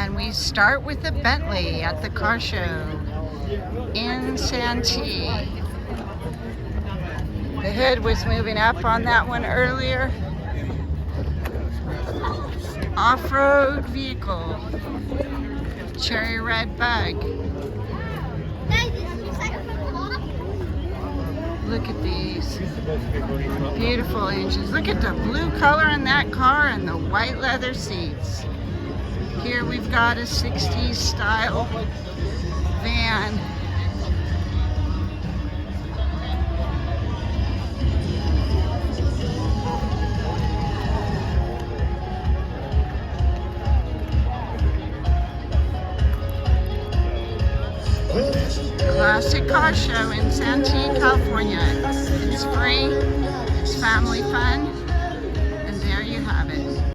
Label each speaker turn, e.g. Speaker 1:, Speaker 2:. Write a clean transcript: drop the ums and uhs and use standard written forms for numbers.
Speaker 1: And we start with a Bentley at the car show in Santee. The hood was moving up on that one earlier. Off-road vehicle. Cherry red bug. Look at these beautiful engines. Look at the blue color in that car and the white leather seats. Here we've got a 60s style van. Classic car show in Santee, California. It's free, it's family fun.